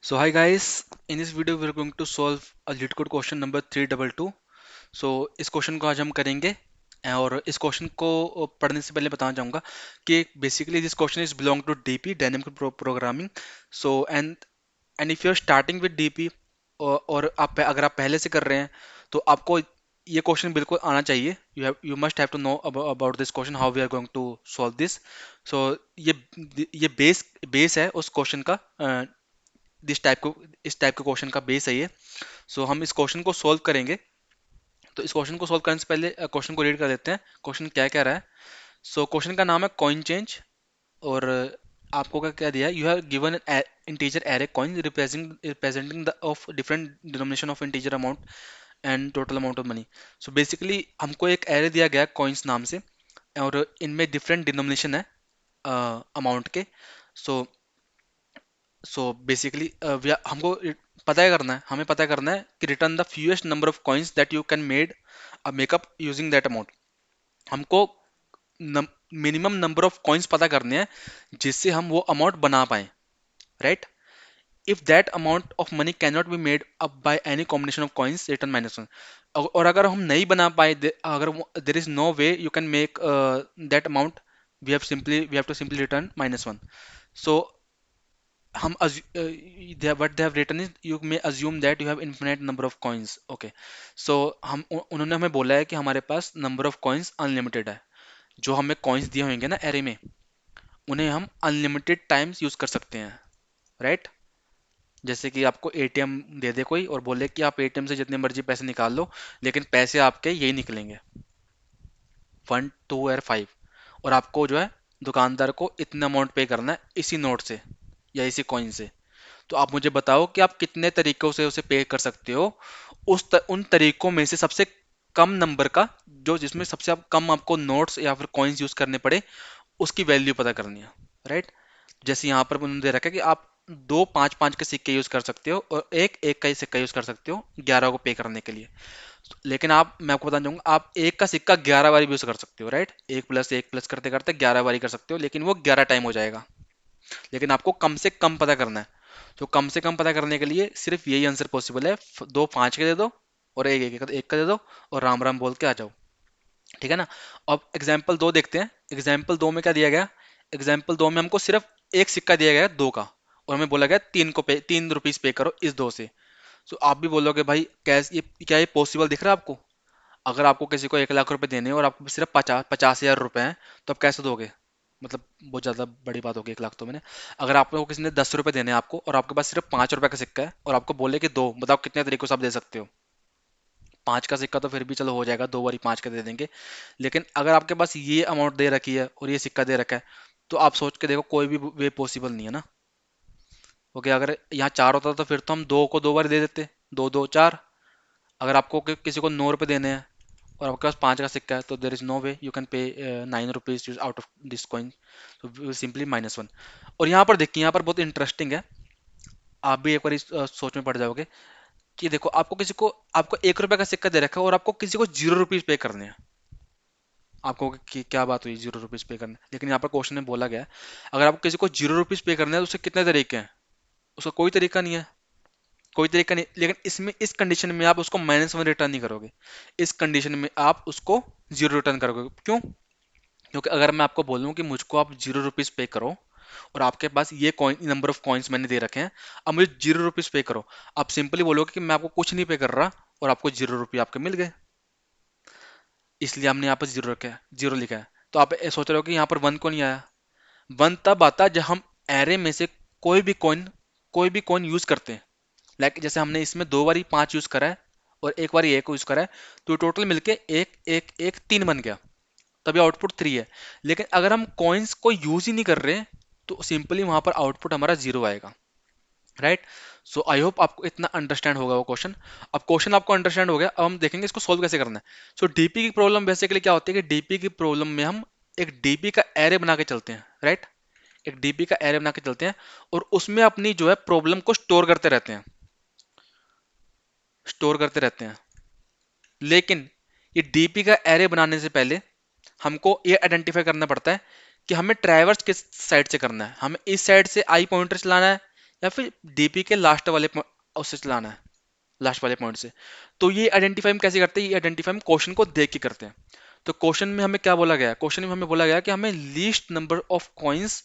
So hi guys, in this video we are going to solve a lead code question number 322. So इस question को आज हम करेंगे और इस क्वेश्चन को पढ़ने से पहले बताना चाहूँगा कि basically this question is belong to DP dynamic programming. So and if you are starting with DP और आप अगर आप पहले से कर रहे हैं तो आपको ये क्वेश्चन बिल्कुल आना चाहिए. You must have to know about this question how we are going to solve this. So ये ये बेस है उस क्वेश्चन का. दिस टाइप को इस टाइप के क्वेश्चन का बेस है ये. सो हम इस क्वेश्चन को सॉल्व करेंगे. तो इस क्वेश्चन को सॉल्व करने से पहले क्वेश्चन को रीड कर देते हैं. क्वेश्चन क्या कह रहा है. सो क्वेश्चन का नाम है कॉइन चेंज. और आपको क्या क्या दिया है. You have given integer array coin representing the of different denomination of integer amount and total amount of money. So basically हमको एक एरे दिया गया है कॉइन्स नाम से और इनमें डिफरेंट डिनोमिनेशन है अमाउंट के. सो बेसिकली हमको हमें पता करना है कि return the fewest number of coins that you can made make up using that amount. हमको मिनिमम नंबर ऑफ कॉइन्स पता करने हैं जिससे हम वो अमाउंट बना पाए. Right. If that amount of money can not be made up by any combination of coins return minus one. और अगर हम नहीं बना पाए अगर there is no way you can make that amount we have to simply return minus one. So हम what they have written is you may assume that you have infinite number of coins. Okay. So उन्होंने हमें बोला है कि हमारे पास number of coins unlimited है. जो हमें coins दिए होंगे ना array में उन्हें हम unlimited times यूज कर सकते हैं. राइट. जैसे कि आपको एटीएम दे दे कोई और बोले कि आप एटीएम से जितने मर्जी पैसे निकाल लो लेकिन पैसे आपके यही निकलेंगे 1 2 और 5. और आपको जो है दुकानदार को इतना अमाउंट पे करना है इसी नोट से या इसी कॉइन से. तो आप मुझे बताओ कि आप कितने तरीकों से उसे पे कर सकते हो. उन तरीकों में से सबसे कम नंबर का जो जिसमें सबसे कम आपको नोट्स या फिर कॉइन्स यूज करने पड़े उसकी वैल्यू पता करनी है. राइट. जैसे यहाँ पर उन्होंने दे रखा है कि आप दो 5 5 के सिक्के यूज कर सकते हो और एक एक का ही सिक्का यूज कर सकते हो 11 को पे करने के लिए. लेकिन मैं आपको बताना चाहूंगा आप एक का सिक्का 11 बारी भी यूज कर सकते हो. राइट. एक प्लस एक प्लस करते करते 11 बारी कर सकते हो लेकिन वो 11 टाइम हो जाएगा. लेकिन आपको कम से कम पता करना है. तो कम से कम पता करने के लिए सिर्फ यही आंसर पॉसिबल है. दो 5 के दे दो और एक का दे दो और राम राम बोल के आ जाओ. ठीक है ना. अब एग्जाम्पल 2 देखते हैं. एग्जाम्पल 2 में क्या दिया गया. एग्जाम्पल 2 में हमको सिर्फ एक सिक्का दिया गया है 2 का और हमें बोला गया 3 रुपीज पे करो इस 2 से. तो आप भी बोलोगे भाई कैसे ये क्या ये पॉसिबल दिख रहा है आपको. अगर आपको किसी को 1 लाख रुपए देने हैं और आपको सिर्फ 50,000 रुपए हैं तो आप कैसे दोगे. मतलब बहुत ज्यादा बड़ी बात होगी 1 लाख तो मैंने. अगर आपको किसी ने 10 रुपए देने हैं आपको और आपके पास सिर्फ 5 रुपए का सिक्का है और आपको बोले कि दो बताओ कितने तरीकों से आप दे सकते हो. 5 का सिक्का तो फिर भी चलो हो जाएगा 2 बारी 5 का दे देंगे. लेकिन अगर आपके पास ये अमाउंट दे रखी है और ये सिक्का दे रखा है तो आप सोच के देखो कोई भी वे पॉसिबल नहीं है ना. ओके. अगर यहाँ 4 होता तो फिर तो हम 2 को 2 बार दे देते. 2 2 4. अगर आपको किसी को 9 रुपए देने हैं और आपके पास 5 का सिक्का है तो there is no way you can pay 9 rupees out of this coin. तो सिंपली माइनस वन. और यहाँ पर देखिए यहाँ पर बहुत इंटरेस्टिंग है. आप भी एक बार इस सोच में पड़ जाओगे कि देखो आपको 1 रुपए का सिक्का दे रखा है और आपको किसी को 0 रुपीज पे करने हैं. आपको कि क्या बात हुई 0 रुपीज पे करने. लेकिन यहाँ पर क्वेश्चन में बोला गया है अगर आपको किसी को 0 रुपीज पे करना है तो उसके कितने तरीके हैं. उसका कोई तरीका नहीं है. कोई तरीका नहीं. लेकिन इसमें इस कंडीशन में आप उसको -1 रिटर्न नहीं करोगे. इस कंडीशन में आप उसको 0 रिटर्न करोगे. क्यों. क्योंकि अगर मैं आपको बोलूं कि मुझको आप 0 रुपीज पे करो और आपके पास ये कॉइन नंबर ऑफ कॉइन्स मैंने दे रखे हैं अब मुझे 0 रुपीज पे करो. आप सिंपली बोलोगे कि मैं आपको कुछ नहीं पे कर रहा और आपको 0 रुपये आपके मिल गए. इसलिए हमने यहाँ पर 0 लिखा है. तो आप सोच रहे हो कि यहाँ पर 1 को नहीं आया. 1 तब आता है जब हम एरे में से कोई भी कॉइन यूज करते हैं. लाइक जैसे हमने इसमें 2 बारी 5 यूज करा है और एक बारी 1 यूज करा है तो टोटल मिलके 1 1 1 3 बन गया. तभी आउटपुट 3 है. लेकिन अगर हम कॉइन्स को यूज ही नहीं कर रहे तो सिंपली वहां पर आउटपुट हमारा 0 आएगा. राइट. सो आई होप आपको इतना अंडरस्टैंड होगा वो क्वेश्चन. अब क्वेश्चन आपको अंडरस्टैंड हो गया. अब हम देखेंगे इसको सोल्व कैसे करना है. सो डीपी की प्रॉब्लम बेसिकली क्या होती है कि डीपी की प्रॉब्लम में हम एक डीपी का एरे बना के चलते हैं. राइट. एक डीपी का एरे बना के चलते हैं और उसमें अपनी जो है प्रॉब्लम को स्टोर करते रहते हैं. लेकिन ये डीपी का एरे बनाने से पहले हमको ये आइडेंटिफाई करना पड़ता है कि हमें ट्रैवर्स किस साइड से करना है. हमें इस साइड से आई पॉइंटर चलाना है या फिर डीपी के लास्ट वाले उससे चलाना है, लास्ट वाले पॉइंट से। तो ये आइडेंटिफाई हम कैसे करते हैं, ये आइडेंटिफाई हम क्वेश्चन को देख के करते हैं। तो क्वेश्चन में हमें क्या बोला गया है, क्वेश्चन में हमें बोला गया कि हमें least number of coins,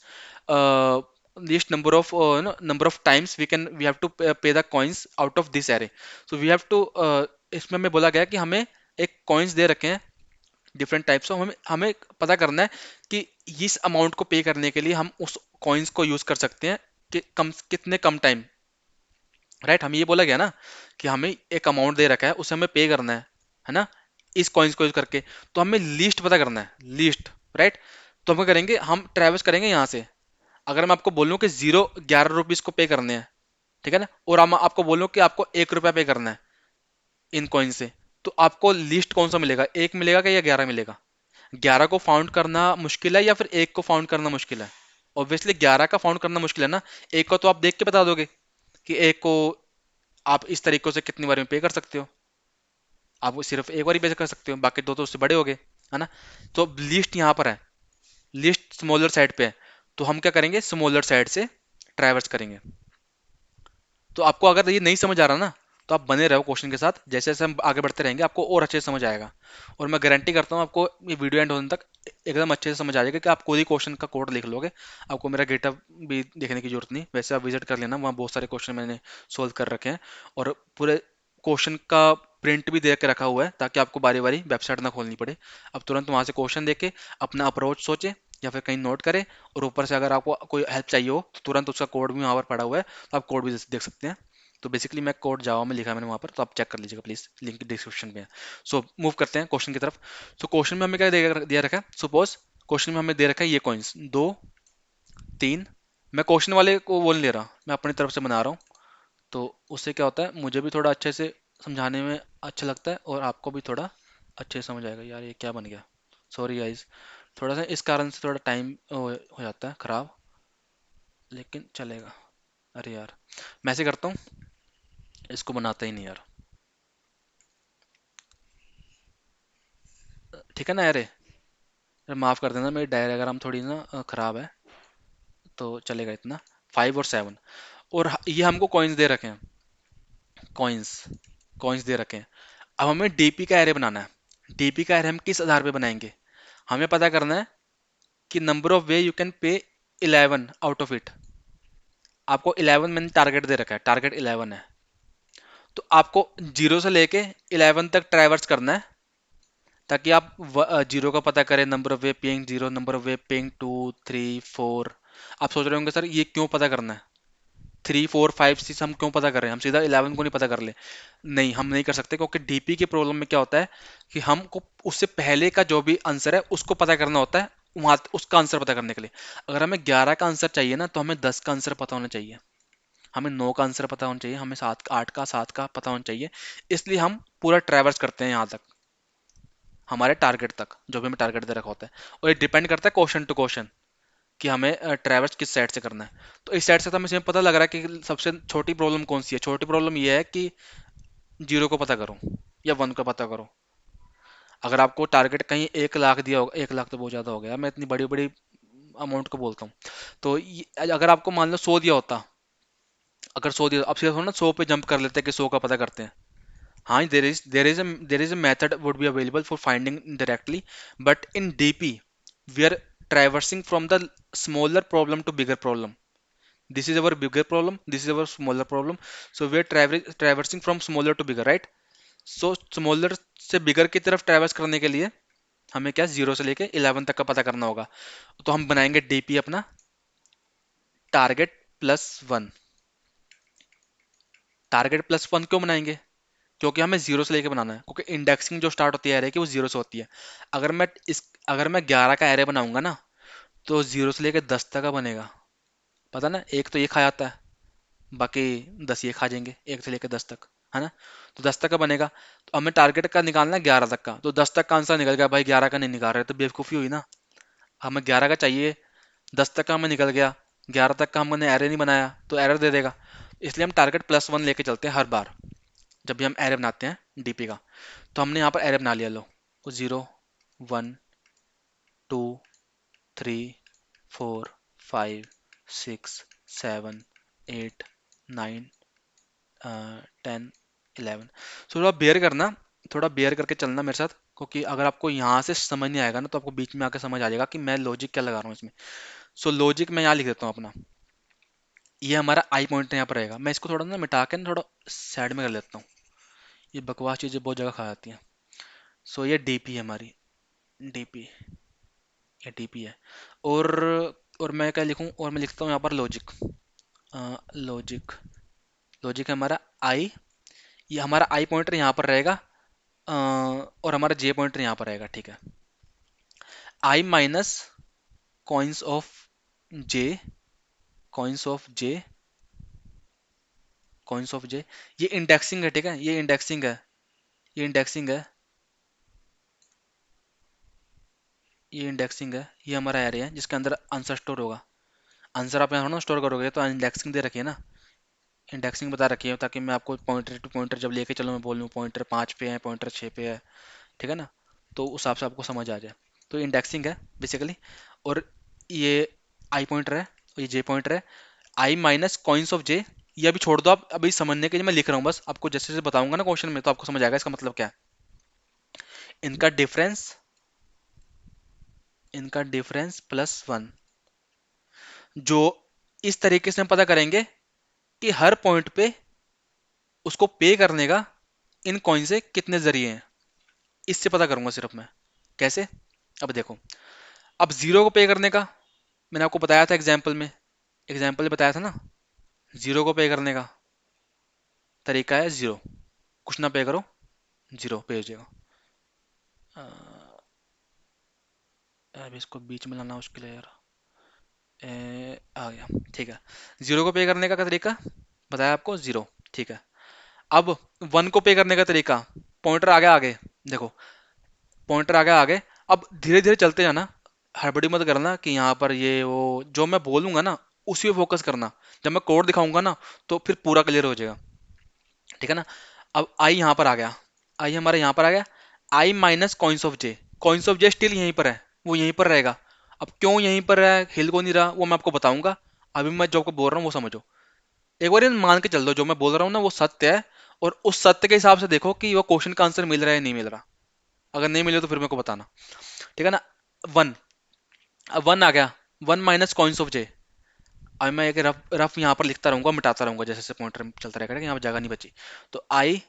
least number of times we have to pay the coins out of this array. So we have to, इसमें हमें बोला गया कि हमें एक कॉइन्स दे रखे हैं डिफरेंट टाइप्स ऑफ, हमें हमें पता करना है कि इस अमाउंट को पे करने के लिए हम उस कॉइन्स को यूज कर सकते हैं कि कम कितने कम टाइम, राइट। हमें ये बोला गया ना कि हमें एक अमाउंट दे रखा है, उसे हमें पे करना है ना, इस कॉइन्स को यूज करके। तो हमें लीस्ट पता करना है, लीस्ट, राइट। तो हम क्या करेंगे, हम ट्रेवल्स करेंगे यहाँ से। अगर मैं आपको बोलूँ कि 11 रुपीज को पे करने हैं, ठीक है ना, और हम आपको बोलूँ कि आपको 1 रुपया पे करना है इन कॉइन से, तो आपको लिस्ट कौन सा मिलेगा, एक मिलेगा क्या या 11 मिलेगा? 11 को फाउंड करना मुश्किल है या फिर एक को फाउंड करना मुश्किल है? ऑब्वियसली 11 का फाउंड करना मुश्किल है ना, एक को तो आप देख के बता दोगे कि एक को आप इस तरीके से कितनी बार में पे कर सकते हो, आप वो सिर्फ एक बार ही पे कर सकते हो, बाकी दो तो उससे बड़े हो गए, है ना। तो लिस्ट यहाँ पर है, लिस्ट स्मॉलर साइड पे है, तो हम क्या करेंगे, स्मॉलर साइड से ट्रैवर्स करेंगे। तो आपको अगर ये नहीं समझ आ रहा ना, तो आप बने रहो क्वेश्चन के साथ, जैसे जैसे हम आगे बढ़ते रहेंगे आपको और अच्छे से समझ आएगा। और मैं गारंटी करता हूँ आपको ये वीडियो एंड होने तक एकदम अच्छे से समझ आ जाएगा कि आप कोई क्वेश्चन का कोड लिख लोगे, आपको मेरा गेटअप भी देखने की जरूरत नहीं, वैसे आप विजिट कर लेना, वहाँ बहुत सारे क्वेश्चन मैंने सोल्व कर रखे हैं, और पूरे क्वेश्चन का प्रिंट भी दे के रखा हुआ है ताकि आपको बारी बारी वेबसाइट ना खोलनी पड़े। अब तुरंत वहाँ से क्वेश्चन देके अपना अप्रोच सोचे या फिर कहीं नोट करें, और ऊपर से अगर आपको कोई हेल्प चाहिए हो तो तुरंत उसका कोड भी वहाँ पर पड़ा हुआ है, तो आप कोड भी देख सकते हैं। तो बेसिकली मैं कोड जावा में लिखा है मैंने वहाँ पर, तो आप चेक कर लीजिएगा प्लीज, लिंक डिस्क्रिप्शन में है। सो मूव करते हैं क्वेश्चन की तरफ। सो क्वेश्चन में हमें क्या दिया रखा है, सपोज क्वेश्चन में हमें दे रखा है ये कॉइन्स 2 3। मैं क्वेश्चन वाले को वो नहीं ले रहा, मैं अपनी तरफ से बना रहा हूँ, तो उससे क्या होता है मुझे भी थोड़ा अच्छे से समझाने में अच्छा लगता है और आपको भी थोड़ा अच्छे से समझ आएगा। यार ये क्या बन गया, सॉरी गाइज, थोड़ा सा इस कारण से थोड़ा टाइम हो जाता है खराब, लेकिन चलेगा। अरे यार, मैं ऐसे करता हूँ, इसको बनाता ही नहीं यार, ठीक है ना यार, माफ कर देना, मेरी डायग्राम थोड़ी ना खराब है, तो चलेगा इतना। 5 और 7, और ये हमको कॉइन्स दे रखे हैं, कॉइन्स कॉइन्स दे रखे हैं। अब हमें डीपी का एरे बनाना है। डीपी का एरे हम किस आधार पे बनाएंगे, हमें पता करना है कि number of way you can पे 11 आउट ऑफ इट। आपको 11 मैंने टारगेट दे रखा है, टारगेट 11 है, तो आपको जीरो से लेके 11 तक ट्रैवर्स करना है, ताकि आप जीरो का पता करें, number of way paying zero, number of way paying 2 3 4। आप सोच रहे होंगे सर ये क्यों पता करना है, 3 4 5 6 हम क्यों पता कर रहे हैं, हम सीधा 11 को नहीं पता कर ले? नहीं, हम नहीं कर सकते, क्योंकि डीपी के प्रॉब्लम में क्या होता है कि हमको उससे पहले का जो भी आंसर है उसको पता करना होता है, वहां उसका आंसर पता करने के लिए। अगर हमें 11 का आंसर चाहिए ना, तो हमें 10 का आंसर पता होना चाहिए, हमें 9 का आंसर पता होना चाहिए, हमें 8 का 7 का पता होना चाहिए। इसलिए हम पूरा ट्रैवर्स करते हैं यहाँ तक, हमारे टारगेट तक, जो भी हमें टारगेट दे रखा होता है, और ये डिपेंड करता है क्वेश्चन टू क्वेश्चन कि हमें ट्रैवर्स किस साइड से करना है। तो इस साइड से तो हमें इसमें पता लग रहा है कि सबसे छोटी प्रॉब्लम कौन सी है, छोटी प्रॉब्लम ये है कि जीरो को पता करो या 1 को पता करो। अगर आपको टारगेट कहीं 1 लाख दिया होगा, 1 लाख तो बहुत ज़्यादा हो गया, मैं इतनी बड़ी बड़ी अमाउंट को बोलता हूँ, तो अगर आपको मान लो 100 दिया होता, अगर 100 दिया, अब सीधा थोड़ा ना 100 पे जंप कर लेते हैं कि 100 का पता करते हैं। हाँ, there is a method would be available for finding directly, but in DP we are traversing from the smaller problem to bigger problem. This is our bigger problem, this is our smaller problem, so we are traversing from smaller to bigger, right? So smaller से bigger की तरफ traverse करने के लिए हमें क्या, 0 से लेके 11 तक का पता करना होगा। तो हम बनाएंगे डीपी अपना टारगेट +1। टारगेट +1 क्यों बनाएंगे, क्योंकि हमें 0 से लेके बनाना है, क्योंकि इंडेक्सिंग जो स्टार्ट होती है एरे की वो 0 से होती है। अगर मैं अगर मैं 11 का एरे बनाऊंगा ना, तो 0 से लेके 10 तक का बनेगा, पता ना, एक तो ये खा जाता है, बाकी 10 ये खा जाएंगे, 1 से लेकर 10 तक, है ना। तो 10 तक का बनेगा, तो हमें टारगेट का निकालना है 11 तक का, तो 10 तक का आंसर निकल गया भाई, 11 का नहीं निकाल रहे तो बेवकूफ़ी हुई ना। हमें 11 का चाहिए, 10 तक का हमें निकल गया, 11 तक का हमने एरे नहीं बनाया तो एरर दे देगा। इसलिए हम टारगेट +1 लेके चलते हैं हर बार जब भी हम एरे बनाते हैं डीपी का। तो हमने यहाँ पर एरे बना लिया, लो, 0 1 2 3 4 5 6 7 8 9 10 11। सो थोड़ा बेयर करना, थोड़ा बेयर करके चलना मेरे साथ, क्योंकि अगर आपको यहाँ से समझ नहीं आएगा ना तो आपको बीच में आकर समझ आ जाएगा कि मैं लॉजिक क्या लगा रहा हूँ इसमें। सो लॉजिक मैं यहाँ लिख देता हूँ अपना। ये हमारा आई पॉइंट यहाँ पर रहेगा। मैं इसको थोड़ा ना मिटा के ना थोड़ा साइड में कर लेता हूँ, ये बकवास चीज़ें बहुत जगह खा जाती हैं। सो ये डीपी है हमारी, डीपी, ये डीपी है। और और मैं क्या लिखूँ, और मैं लिखता हूँ यहाँ पर लॉजिक, लॉजिक, लॉजिक है हमारा आई। ये हमारा आई पॉइंटर यहाँ पर रहेगा, और हमारा जे पॉइंटर यहाँ पर रहेगा, ठीक है। I minus coins of j, coins of j, coins of j, ये इंडेक्सिंग है, ठीक है, ये इंडेक्सिंग है, ये इंडेक्सिंग है, ये इंडेक्सिंग है, ये हमारा एरे है जिसके अंदर आंसर स्टोर होगा। आंसर आप यहाँ ना स्टोर करोगे तो इंडेक्सिंग दे रखी है ना, इंडेक्सिंग बता रखी है, ताकि मैं आपको पॉइंटर टू पॉइंटर जब लेके चलो मैं बोलूँ पॉइंटर 5 पे है, पॉइंटर 6 पे है, ठीक है ना, तो उस हिसाब से आपको समझ आ जाए। तो इंडेक्सिंग है बेसिकली। और ये आई पॉइंटर है, और ये जे पॉइंटर है। I minus coins of j, ये अभी छोड़ दो आप, अभी समझने के लिए मैं लिख रहा हूँ बस, आपको जैसे जैसे बताऊंगा ना क्वेश्चन में तो आपको समझ आएगा इसका मतलब क्या है। इनका डिफरेंस, इनका डिफरेंस प्लस वन, जो इस तरीके से हम पता करेंगे कि हर पॉइंट पे उसको पे करने का इन कॉइन से कितने जरिए हैं, इससे पता करूंगा सिर्फ मैं। कैसे? अब देखो, अब जीरो को पे करने का मैंने आपको बताया था एग्जाम्पल में, एग्जाम्पल में बताया था ना, जीरो को पे करने का तरीका है जीरो, कुछ ना पे करो, जीरो पे हो जाएगा। अब इसको बीच में लाना मुश्किल है यार। आ गया, ठीक है। जीरो को पे करने का तरीका बताया आपको, जीरो, ठीक है। अब वन को पे करने का तरीका, पॉइंटर आगे आगे, देखो पॉइंटर आगे आगे, अब धीरे धीरे चलते जाना, हड़बड़ी मत करना कि यहाँ पर ये वो, जो मैं बोलूंगा ना उसी पे फोकस करना। जब मैं कोड दिखाऊंगा ना तो फिर पूरा क्लियर हो जाएगा, ठीक है ना। अब आई यहाँ पर आ गया, आई हमारा यहाँ पर आ गया। I minus coins of j, coins of j still यहीं पर है, वो यहीं पर रहेगा। अब क्यों यहीं पर है, हिल को नहीं रहा, वो मैं आपको बताऊंगा। अभी मैं जो आपको बोल रहा हूँ वो समझो। एक बार ये मान के चल दो जो मैं बोल रहा हूँ ना वो सत्य है, और उस सत्य के हिसाब से देखो कि वो क्वेश्चन का आंसर मिल रहा है या नहीं मिल रहा। अगर नहीं मिले तो फिर मेरे को बताना, ठीक है ना। वन, अब वन आ गया, वन माइनस कॉइन्स ऑफ जे। अब मैं एक रफ रफ यहाँ पर लिखता रहूंगा, मिटाता रहूंगा जैसे जैसे पॉइंटर चलता रहेगा, यहाँ पर जगह नहीं बची। तो आई,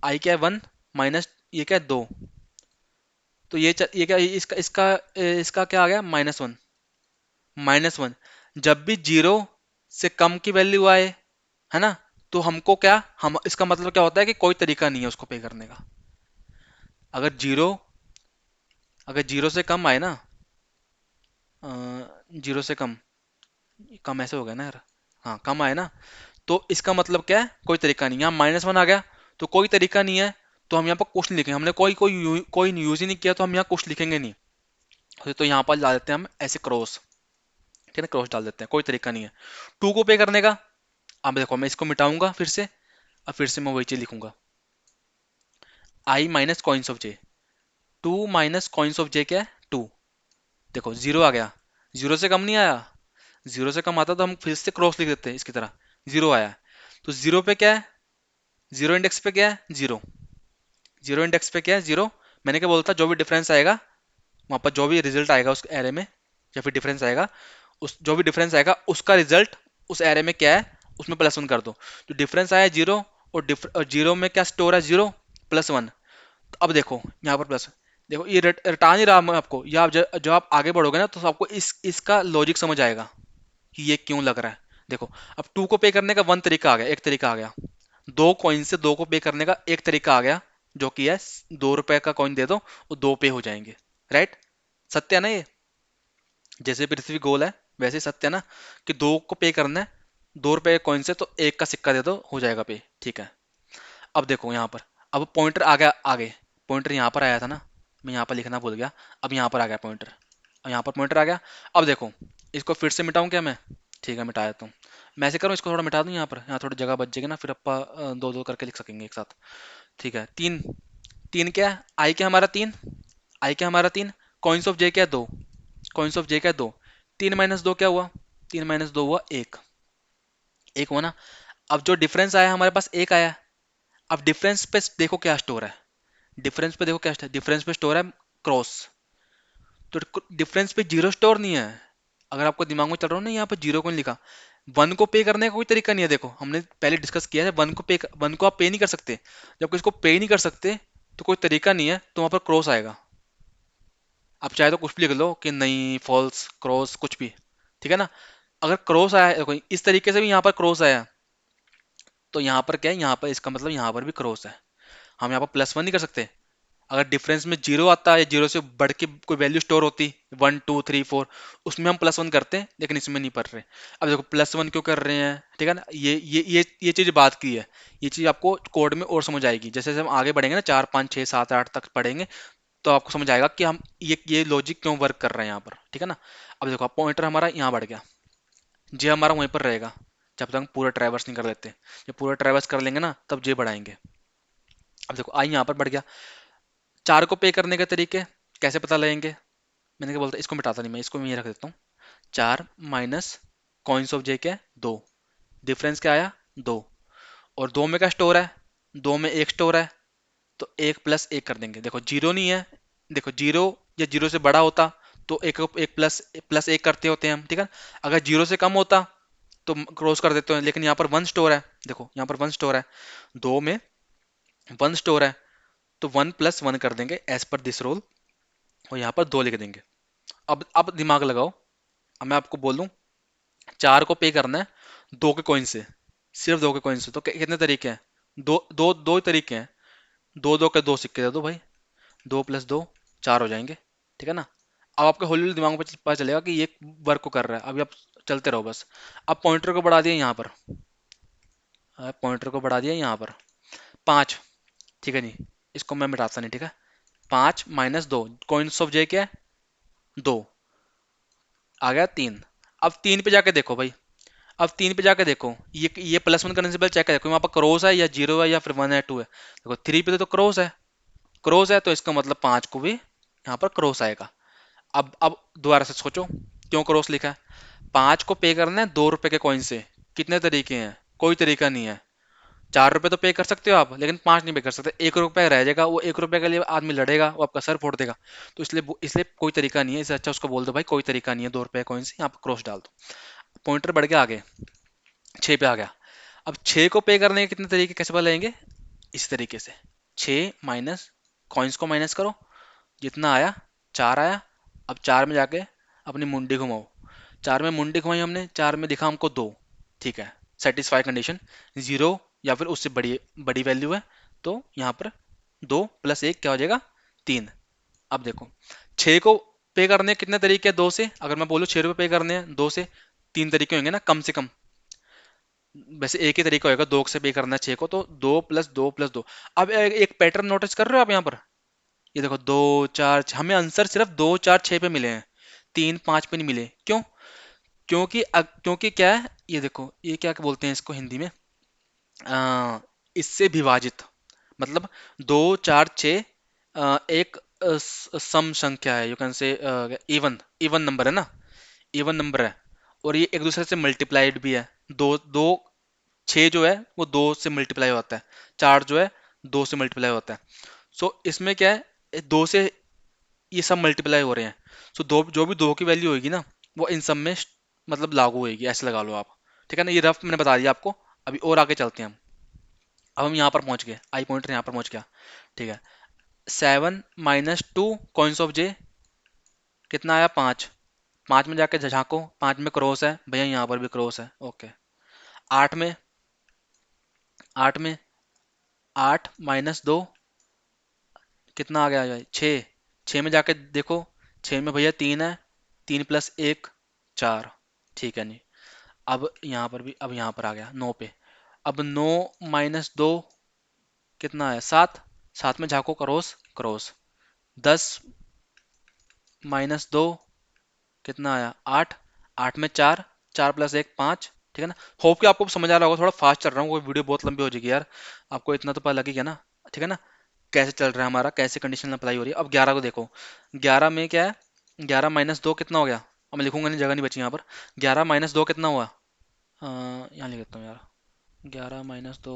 आई क्या है, वन, माइनस ये क्या है, दो। तो ये क्या, इसका इसका इसका क्या आ गया, माइनस वन, माइनस वन। जब भी जीरो से कम की वैल्यू आए, है ना, तो हमको क्या, हम इसका मतलब क्या होता है कि कोई तरीका नहीं है उसको पे करने का। अगर जीरो, अगर जीरो से कम आए ना, जीरो से कम, कम ऐसे हो गया ना यार, हाँ कम आए ना, तो इसका मतलब क्या है, कोई तरीका नहीं। यहाँ माइनस वन आ गया तो कोई तरीका नहीं है, तो हम यहाँ पर कुछ नहीं लिखेंगे, हमने कोई यूज ही नहीं किया तो हम यहाँ कुछ लिखेंगे नहीं। तो यहाँ पर डाल देते हैं हम ऐसे क्रॉस, ठीक है ना, क्रॉस डाल देते हैं, कोई तरीका नहीं है टू को पे करने का। अब देखो मैं इसको मिटाऊंगा फिर से, अब फिर से मैं वही चीज लिखूंगा, i minus coins of j, two minus coins of j क्या है, टू। देखो जीरो आ गया, जीरो से कम नहीं आया, जीरो से कम आता तो हम फिर से क्रॉस लिख देते हैं इसकी तरह, जीरो आया। तो जीरो पे क्या है, जीरो इंडेक्स पे क्या है, जीरो, जीरो इंडेक्स पे क्या है, जीरो। मैंने क्या बोलता, जो भी डिफरेंस आएगा वहां पर, जो भी रिजल्ट आएगा उस एरे में, या फिर डिफरेंस आएगा, उस जो भी डिफरेंस आएगा उसका रिजल्ट उस एरे में क्या है उसमें प्लस वन कर दो। जो डिफरेंस आया जीरो, और जीरो में क्या स्टोर है, जीरो प्लस वन। तो अब देखो यहाँ पर प्लस, देखो ये रटा नहीं रहा मैं आपको, या आप जब आप आगे बढ़ोगे ना तो आपको इसका लॉजिक समझ आएगा कि ये क्यों लग रहा है। देखो अब टू को पे करने का वन तरीका आ गया, एक तरीका आ गया, दो कॉइन से दो को पे करने का एक तरीका आ गया, जो कि है 2 रुपए का कॉइन दे दो वो दो पे हो जाएंगे, राइट। सत्य है ना ये, जैसे पृथ्वी गोल है वैसे ही सत्य है ना, कि दो को पे करना है 2 रुपए के कॉइन से, तो एक का सिक्का दे दो हो जाएगा पे, ठीक है। अब देखो यहाँ पर, अब पॉइंटर आ गया आगे, पॉइंटर यहाँ पर आया था ना, मैं यहाँ पर लिखना भूल गया, अब यहाँ पर आ गया पॉइंटर, अब यहाँ पर पॉइंटर आ गया। अब देखो इसको फिर से मिटाऊं क्या मैं, ठीक है मिटा देता हूँ। मैं ऐसे करूँ, इसको थोड़ा मिटा दूं, यहाँ पर यहाँ थोड़ी जगह बच जाएगी ना, फिर अपन दो दो करके लिख सकेंगे एक साथ, ठीक है। तीन, तीन क्या है, आई क्या हमारा तीन, आई क्या हमारा तीन, कॉइन्स ऑफ जे क्या है, दो, कॉइन्स ऑफ जे क्या है, दो। तीन माइनस दो क्या हुआ, तीन माइनस दो हुआ एक, एक हुआ ना। अब जो डिफरेंस आया हमारे पास एक आया। अब डिफरेंस पे देखो क्या स्टोर है। डिफरेंस पे देखो क्या स्टोर, डिफरेंस पे स्टोर है क्रॉस। तो डिफरेंस पे जीरो स्टोर नहीं है। अगर आपको दिमाग में चल रहा हो ना यहाँ पर जीरो को नहीं लिखा, वन को पे करने का कोई तरीका नहीं है। देखो हमने पहले डिस्कस किया है, वन को आप पे नहीं कर सकते। जब इसको पे नहीं कर सकते तो कोई तरीका नहीं है, तो वहां पर क्रॉस आएगा। आप चाहे तो कुछ भी लिख लो कि नहीं, फॉल्स, क्रॉस, कुछ भी। ठीक है ना। अगर क्रॉस आया है, देखो इस तरीके से भी यहाँ पर क्रॉस आया, तो यहाँ पर क्या है, यहाँ पर इसका मतलब यहाँ पर भी क्रॉस है। हम यहाँ पर प्लस वन नहीं कर सकते। अगर डिफरेंस में जीरो आता है, जीरो से बढ़ के कोई वैल्यू स्टोर होती, वन टू थ्री फोर, उसमें हम प्लस वन करते हैं, लेकिन इसमें नहीं पढ़ रहे। अब देखो प्लस वन क्यों कर रहे हैं, ठीक है ना। ये चीज बात की है। ये चीज आपको कोड में और समझ आएगी, जैसे जैसे हम आगे बढ़ेंगे ना, चार पाँच छः सात आठ तक पढ़ेंगे, तो आपको समझ आएगा कि हम ये लॉजिक क्यों वर्क कर रहे हैं यहाँ पर। ठीक है ना। अब देखो अब पॉइंटर हमारा यहाँ बढ़ गया, जे हमारा वहीं पर रहेगा जब तक हम पूरा ट्रैवर्स नहीं कर लेते। जब पूरा ट्रैवर्स कर लेंगे ना, तब जे बढ़ाएंगे। अब देखो आई यहाँ पर बढ़ गया। चार को पे करने के तरीके कैसे पता लगेंगे। मैंने क्या बोलता, इसको मिटाता नहीं, मैं इसको मैं रख देता हूँ। चार माइनस कॉइन्स ऑफ जे क्या है, दो। डिफरेंस क्या आया, दो। और दो में क्या स्टोर है, दो में एक स्टोर है, तो एक प्लस एक कर देंगे। देखो जीरो नहीं है, देखो जीरो या जीरो से बड़ा होता तो एक एक प्लस प्लस एक करते होते हैं हम। ठीक है। अगर जीरो से कम होता तो क्रॉस कर देते हैं, लेकिन यहाँ पर वन स्टोर है। देखो यहाँ पर वन स्टोर है, दो में वन स्टोर है, तो वन प्लस वन कर देंगे एज पर दिस रूल, और यहाँ पर दो लिख देंगे। अब दिमाग लगाओ। अब मैं आपको बोलूं, चार को पे करना है दो के कॉइन से, सिर्फ दो के कॉइन से, तो कितने तरीके हैं, दो ही तरीके हैं। दो दो के दो सिक्के दे दो भाई, दो प्लस दो चार हो जाएंगे। ठीक है ना। अब आपके होली होली दिमाग में पता चलेगा कि ये वर्क को कर रहा है। अभी आप चलते रहो बस। अब पॉइंटर को बढ़ा दिया यहाँ पर, पॉइंटर को बढ़ा दिया यहाँ पर पाँच। ठीक है नहीं, इसको मैं मिटाता नहीं। ठीक है। पाँच माइनस दो, कॉइन्स ऑफ जे क्या है, दो। आ गया तीन। अब तीन पे जाके देखो भाई, अब तीन पे जाके देखो, ये प्लस वन करने से पहले चेक कर देखो वहाँ पर क्रॉस है या जीरो है या फिर वन है टू है। देखो थ्री पे तो क्रॉस है, क्रॉस है तो इसका मतलब पाँच को भी यहाँ पर क्रॉस आएगा। अब दोबारा से सोचो क्यों क्रॉस लिखा है। पाँच को पे करना है दो रुपए के कॉइन से, कितने तरीके हैं, कोई तरीका नहीं है। चार रुपए तो पे कर सकते हो आप, लेकिन पाँच नहीं पे कर सकते। एक रुपए रह जाएगा, वो एक रुपए के लिए आदमी लड़ेगा, वो आपका सर फोड़ देगा। तो इसलिए कोई तरीका नहीं है। इससे अच्छा उसको बोल दो भाई कोई तरीका नहीं है, दो रुपए कॉइन से यहाँ पर क्रॉस डाल दो। पॉइंटर बढ़ गया आगे, छः पे आ गया। अब छः को पे करने के कितने तरीके कैसे बताएंगे, इस तरीके से। छः माइनस कॉइन्स को माइनस करो, जितना आया चार आया। अब चार में जाके अपनी मुंडी घुमाओ, चार में मुंडी घुमाई हमने, चार में दिखा हमको दो। ठीक है, सेटिस्फाई कंडीशन। जीरो या फिर उससे बड़ी बड़ी वैल्यू है, तो यहाँ पर दो प्लस एक क्या हो जाएगा, तीन। अब देखो छः को पे करने के कितने तरीके हैं, दो से। अगर मैं बोलूँ छः रुपये पे करने हैं दो से, तीन तरीके होंगे ना कम से कम। वैसे एक ही तरीका होगा दो से पे करना है छः को, तो दो प्लस दो प्लस दो। अब एक पैटर्न नोटिस कर रहे हो आप यहाँ पर, ये देखो दो चार हमें आंसर सिर्फ दो चार छः पे मिले हैं, तीन पाँच पे नहीं मिले। क्यों, क्योंकि क्या है, ये देखो ये क्या बोलते हैं इसको हिंदी में, आ, इससे विभाजित, मतलब दो चार छः, एक सम संख्या है, you can say even even number है ना, इवन नंबर है। और ये एक दूसरे से मल्टीप्लाइड भी है। दो दो छः जो है वो दो से मल्टीप्लाई होता है, चार जो है दो से मल्टीप्लाई होता है। सो इसमें क्या है, दो से ये सब मल्टीप्लाई हो रहे हैं। सो दो जो भी दो की वैल्यू होगी ना, वो इन सब में मतलब लागू होगी, ऐसे लगा लो आप। ठीक है ना, ये रफ मैंने बता दिया आपको। अभी और आगे चलते हैं हम। अब हम यहाँ पर पहुंच गए, आई पॉइंटर यहाँ पर पहुंच गया। ठीक है। Seven minus two coins of j कितना आया, पाँच। पाँच में जाके झांको, पाँच में क्रॉस है भैया, यहाँ पर भी क्रॉस है, ओके। आठ में, आठ में आठ माइनस दो कितना आ गया भाई, छः। छः में जाके देखो, छः में भैया तीन है, तीन प्लस एक चार। ठीक है नहीं। अब यहाँ पर भी, अब यहाँ पर आ गया नौ पे। अब नौ माइनस दो कितना है, सात। सात में झाको क्रॉस क्रॉस। दस माइनस दो कितना आया, आठ। आठ में चार, चार प्लस एक पाँच। ठीक है ना। होप कि आपको समझ आ रहा होगा, थोड़ा फास्ट चल रहा हूँ, कोई वीडियो बहुत लंबी हो जाएगी यार। आपको इतना तो पता लगेगा ना। ठीक है ना, कैसे चल रहा है हमारा, कैसे कंडीशन अप्लाई हो रही है। अब ग्यारह को देखो, ग्यारह में क्या है, ग्यारह माइनस दो कितना हो गया। अब मैं लिखूंगा नहीं, जगह नहीं बची यहाँ पर। ग्यारह माइनस दो कितना हुआ, यहाँ लिख देता हूँ यार, 11 - 2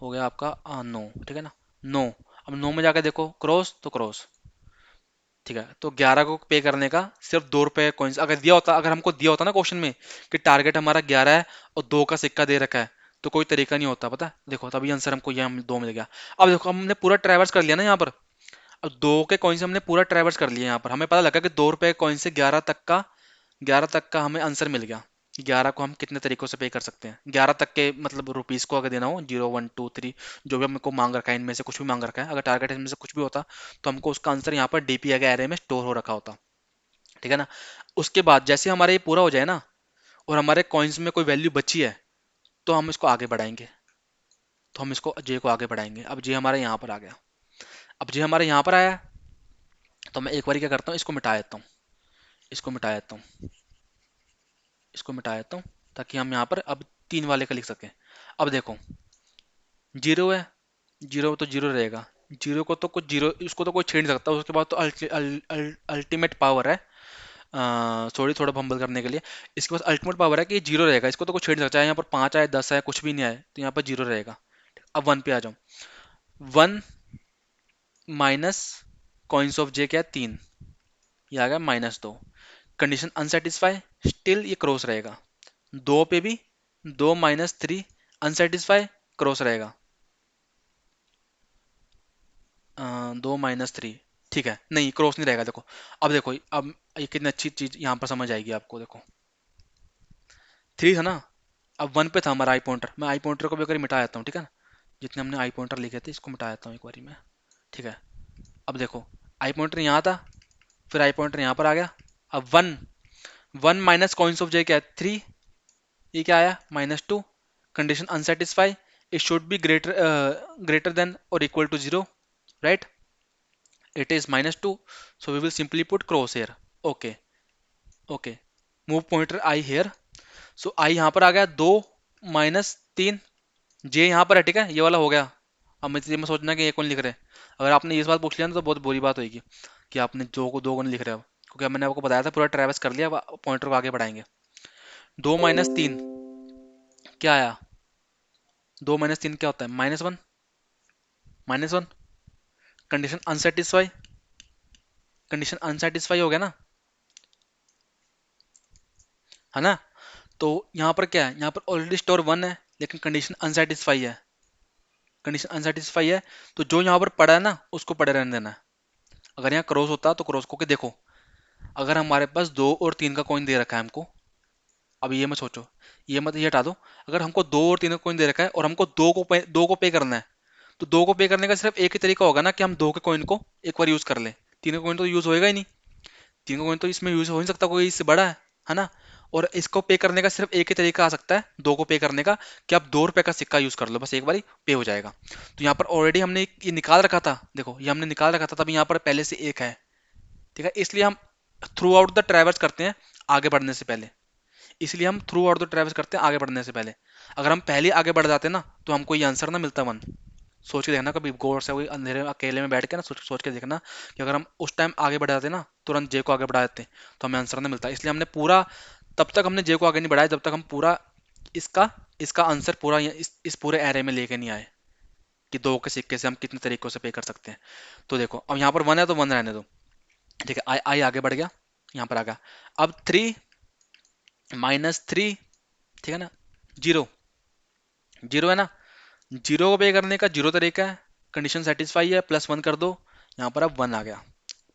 हो गया आपका 9, ठीक है ना, 9। अब 9 में जाकर देखो क्रॉस तो क्रॉस, ठीक है। तो 11 को पे करने का सिर्फ 2 रुपए कॉइन्स, अगर दिया होता, अगर हमको दिया होता ना क्वेश्चन में कि टारगेट हमारा 11 है और 2 का सिक्का दे रखा है, तो कोई तरीका नहीं होता, पता है, देखो तभी आंसर हमको ये हम 2 मिल गया। अब देखो हमने पूरा ट्रेवर्स कर लिया ना यहाँ पर, अब 2 के कॉइन से हमने पूरा ट्रेवर्स कर लिया, यहाँ पर हमें पता लगा कि 2 रुपए कॉइन से 11 तक का हमें आंसर मिल गया कि 11 को हम कितने तरीकों से पे कर सकते हैं, 11 तक के मतलब रुपीस को अगर देना हो, 0 1 2 3 जो भी हमको मांग रखा है, इनमें से कुछ भी मांग रखा है, अगर टारगेट इनमें से कुछ भी होता तो हमको उसका आंसर यहाँ पर डीपी आगे एरे में स्टोर हो रखा होता, ठीक है ना। उसके बाद जैसे हमारा ये पूरा हो जाए ना और हमारे कॉइन्स में कोई वैल्यू बची है, तो हम इसको आगे बढ़ाएंगे, तो हम इसको जे को आगे बढ़ाएंगे। अब जे हमारे यहाँ पर आ गया, अब जे हमारे यहाँ पर आया, तो मैं एक बार क्या करता हूँ, इसको मिटा देता हूँ, इसको मिटा देता हूँ, इसको मिटा देता हूँ, ताकि हम यहाँ पर अब 3 वाले का लिख सकें। अब देखो जीरो है, जीरो तो जीरो रहेगा, जीरो को तो कुछ जीरो, उसको तो कोई छेड़ नहीं सकता, उसके बाद तो अल्टीमेट पावर है, सॉरी थोड़ा फंबल करने के लिए, इसके पास अल्टीमेट पावर है कि ये जीरो रहेगा, इसको तो कुछ छेड़ नहीं सकता, चाहे यहाँ पर 5 आए 10 आए कुछ भी नहीं आए, तो यहाँ पर जीरो रहेगा। अब 1 पे आ जाओ, 1 माइनस कॉइन्स ऑफ जे क्या है 3, ये आ गया -2, कंडीशन अनसेटिस्फाई, स्टिल ये क्रॉस रहेगा, 2 पे भी 2 - 3 अनसेटिस्फाई क्रॉस रहेगा, 2 - 3, ठीक है, नहीं क्रॉस नहीं रहेगा, देखो। अब देखो, अब ये कितनी अच्छी चीज यहाँ पर समझ आएगी आपको, देखो 3 था ना, अब 1 पे था हमारा आई पॉइंटर, मैं आई पॉइंटर को भी अगर मिटा देता हूँ, ठीक है ना, जितने हमने आई पॉइंटर लिखे थे इसको मिटा देता हूँ एक बारी में, ठीक है। अब देखो आई पॉइंटर यहाँ था, फिर आई पॉइंटर यहाँ पर आ गया, अब 1, 1 माइनस कॉइन्स ऑफ जे क्या है 3, ये क्या आया -2, condition unsatisfy, it should be greater than और equal to 0, right, it is -2, so we will simply put cross here, okay, okay, move pointer I here, so I यहाँ पर आ गया 2 - 3, जे यहाँ पर है, ठीक है, ये वाला हो गया। अब मैं ये मत सोचना कि ये कौन लिख रहे हैं, अगर आपने ये बात पूछ लिया ना तो बहुत बुरी बात होगी कि आपने दो को नहीं लिख रहे अब, क्योंकि अब मैंने आपको बताया था पूरा ट्रेवल्स कर लिया, अब पॉइंटर को आगे बढ़ाएंगे। 2 - 3 क्या आया, 2 - 3 क्या होता है, -1, -1, कंडीशन अनसेटिस्फाई, कंडीशन अनसेटिस्फाई हो गया ना, है ना। तो यहाँ पर क्या है, यहाँ पर ऑलरेडी स्टोर 1 है लेकिन कंडीशन अनसेटिस्फाई है, कंडीशन अनसेटिस्फाई है, तो जो यहाँ पर पड़ा है ना उसको पड़े रहने देना है। अगर यहाँ क्रॉस होता तो क्रॉस को के देखो, अगर हमारे पास 2 और 3 का कॉइन दे रखा है हमको, अब ये मत सोचो, ये मत ये हटा दो, अगर हमको 2 और 3 का कॉइन दे रखा है और हमको 2 को पे करना है, तो 2 को पे करने का सिर्फ एक ही तरीका होगा ना कि हम 2 के कॉइन को एक बार यूज कर लें, 3 का कॉइन तो यूज होएगा ही नहीं, 3 का कॉइन तो इसमें यूज हो नहीं सकता, कोई इससे बड़ा है ना। और इसको पे करने का सिर्फ एक ही तरीका आ सकता है 2 को पे करने का, कि आप 2 रुपए का सिक्का यूज कर लो, बस एक बार पे हो जाएगा। तो यहाँ पर ऑलरेडी हमने ये निकाल रखा था, देखो ये हमने निकाल रखा था, तभी यहाँ पर पहले से एक है, ठीक है, इसलिए हम थ्रू आउट द ट्रेवर्स करते हैं आगे बढ़ने से पहले, इसलिए हम थ्रू आउट द ट्रेवर्स करते हैं आगे बढ़ने से पहले। अगर हम पहले आगे बढ़ जाते ना तो हमको ये आंसर ना मिलता 1। सोच के देखना कभी गौर से, कोई अंधेरे में अकेले में बैठ के ना सोच के देखना कि अगर हम उस टाइम आगे बढ़ जाते ना, तुरंत जे को आगे बढ़ा देते, तो हमें आंसर ना मिलता, इसलिए हमने पूरा, तब तक हमने जे को आगे नहीं बढ़ाया जब तक हम पूरा इसका इसका आंसर पूरा इस पूरे एरे में लेके नहीं आए कि 2 के सिक्के से हम कितने तरीकों से पे कर सकते हैं। तो देखो अब यहाँ पर 1 है तो 1 रहने दो, ठीक है, आई आगे बढ़ गया, यहाँ पर आ गया। अब 3 - 3, ठीक है ना, 0, 0 है ना, 0 को पे करने का 0 तरीका है, कंडीशन सेटिस्फाई है, +1 कर दो, यहाँ पर अब 1 आ गया।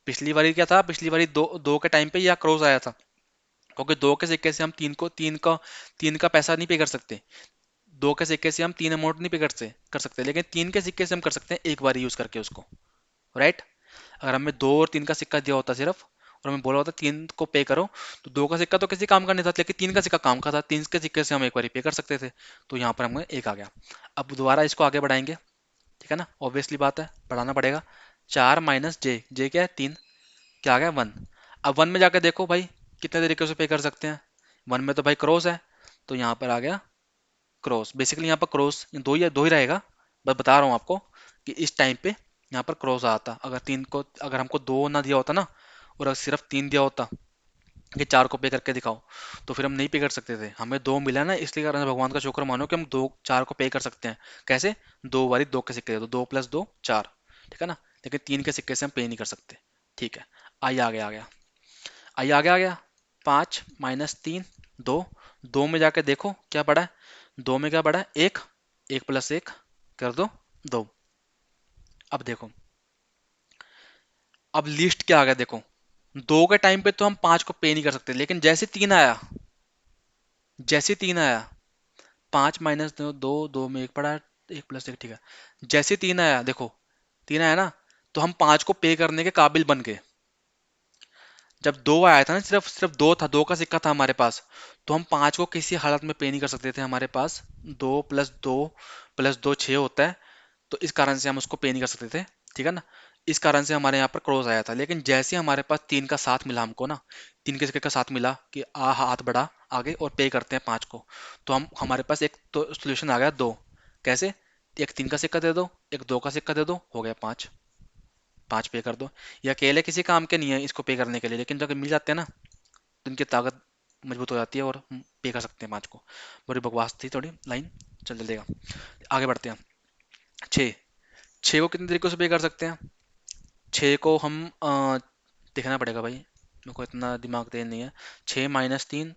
पिछली बारी क्या था, पिछली बारी दो दो के टाइम पे यह क्रॉस आया था, क्योंकि 2 के सिक्के से हम 3 का पैसा नहीं पे कर सकते, 2 के सिक्के से हम 3 अमाउंट नहीं पे कर सकते, लेकिन 3 के सिक्के से हम कर सकते हैं एक बार यूज करके उसको, राइट। अगर हमें 2 और 3 का सिक्का दिया होता सिर्फ, और हमें बोला होता 3 को पे करो, तो 2 का सिक्का तो किसी काम का नहीं था, लेकिन 3 का सिक्का काम का था, 3 के सिक्के से हम एक बार पे कर सकते थे, तो यहाँ पर हमें एक आ गया। अब दोबारा इसको आगे बढ़ाएंगे, ठीक है ना, ऑब्वियसली बात है बढ़ाना पड़ेगा। 4 - जे क्या है 3, क्या आ गया 1। अब 1 में जाकर देखो भाई कितने तरीके से पे कर सकते हैं, 1 में तो भाई क्रॉस है, तो यहाँ पर आ गया क्रॉस, बेसिकली यहाँ पर क्रॉस दो ही रहेगा, बस बता रहा हूँ आपको कि इस टाइम पे यहाँ पर क्रॉस आता, अगर हमको 2 ना दिया होता ना और अगर सिर्फ 3 दिया होता, कि 4 को पे करके दिखाओ, तो फिर हम नहीं पे कर सकते थे। हमें 2 मिला ना, इसलिए कारण से भगवान का शुक्र मानो कि हम दो 4 को पे कर सकते हैं। कैसे? 2 बारी 2 के सिक्के दे दो, 2 + 2 4, ठीक है ना। लेकिन 3 के सिक्के से हम पे नहीं कर सकते। ठीक है, आइए आगे आ गया, आइए आगे आ गया। 5 - 3 2, 2 में जाके देखो क्या पड़ा है। 2 में क्या पड़ा है? 1, 1 + 1 कर दो 2। अब देखो, अब लिस्ट क्या आ गया देखो। 2 के टाइम पे तो हम 5 को पे नहीं कर सकते, लेकिन जैसे 3 आया, जैसे 3 आया, 5 - 2 2, 2 में 1 पड़ा है, 1 + 1, ठीक है। जैसे 3 आया देखो, 3 आया ना, तो हम 5 को पे करने के काबिल बन गए। जब 2 आया था ना, सिर्फ सिर्फ 2 था, 2 का सिक्का था हमारे पास, तो हम 5 को किसी हालत में पे नहीं कर सकते थे। हमारे पास 2 + 2 + 2 6 होता है, तो इस कारण से हम उसको पे नहीं कर सकते थे, ठीक है ना। इस कारण से हमारे यहाँ पर क्रॉस आया था। लेकिन जैसे हमारे पास 3 का साथ मिला हमको ना, 3 के सिक्के का साथ मिला कि आ हाथ बढ़ा आगे और पे करते हैं 5 को, तो हम हमारे पास एक तो सोल्यूशन आ गया 2। कैसे? एक 3 का सिक्का दे दो, एक 2 का सिक्का दे दो, हो गया 5। 5 पे कर दो। ये अकेले किसी काम के नहीं है इसको पे करने के लिए, लेकिन जब मिल जाते हैं ना, तो इनकी ताकत मजबूत हो जाती है और हम पे कर सकते हैं 5 को। बड़ी बकवास थी थोड़ी लाइन, चल चलेगा। आगे बढ़ते हैं। 6, 6 को कितने तरीकों से पे कर सकते हैं? 6 को हम देखना पड़ेगा भाई, मेरे को इतना दिमाग तेज नहीं है। 6 - 3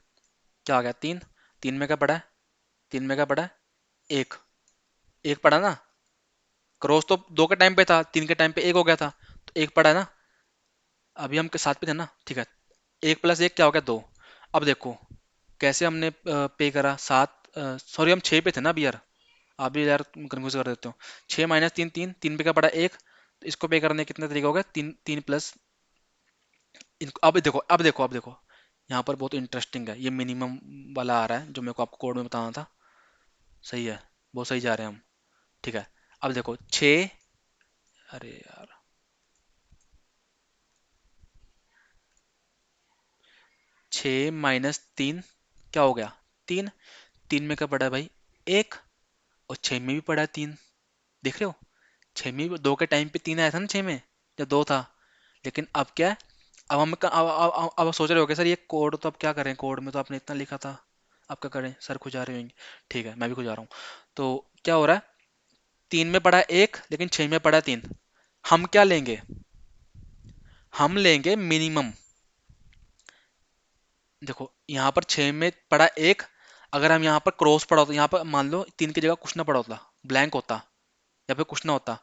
क्या आ गया? 3। 3 में क्या पड़ा है? 3 में क्या पड़ा है? 1, 1 पड़ा ना। क्रॉस तो 2 के टाइम पे था, 3 के टाइम पे 1 हो गया था, तो 1 पड़ा है ना। अभी हम के साथ पे थे ना, ठीक है। 1 + 1 क्या हो गया? 2। अब देखो कैसे हमने पे करा। 7, सॉरी हम 6 पे थे ना अभी यार, आप भी यार कन्फ्यूज कर देते हो। 6 - 3 3, 3 पे क्या पड़ा? 1। तो इसको पे करने के कितने तरीके हो गए? 3 3 प्लस इनको। अब देखो यहाँ पर बहुत इंटरेस्टिंग है। ये मिनिमम वाला आ रहा है जो मेरे को आपको कोड में बताना था। सही है, बहुत सही जा रहे हैं हम, ठीक है। अब देखो 6, अरे यार, 6 - 3 क्या हो गया? 3। 3 में क्या पड़ा है भाई? 1। और 6 में भी पड़ा है 3, देख रहे हो? 6 में भी 2 के टाइम पे 3 आया था ना 6 में, जब 2 था। लेकिन अब क्या है? अब आप सोच रहे हो कि सर ये कोड तो अब क्या करें, कोड में तो आपने इतना लिखा था, अब क्या करें सर? खुजा रहे होंगे, ठीक है मैं भी खुजा रहा हूँ। तो क्या हो रहा है? 3 में पड़ा है 1, लेकिन 6 में पड़ा है 3। हम क्या लेंगे? हम लेंगे मिनिमम। देखो यहाँ पर 6 में पड़ा 1, अगर हम यहाँ पर क्रॉस पड़ा होता, यहाँ पर मान लो 3 की जगह कुछ ना पड़ा होता, ब्लैंक होता, या फिर कुछ ना होता,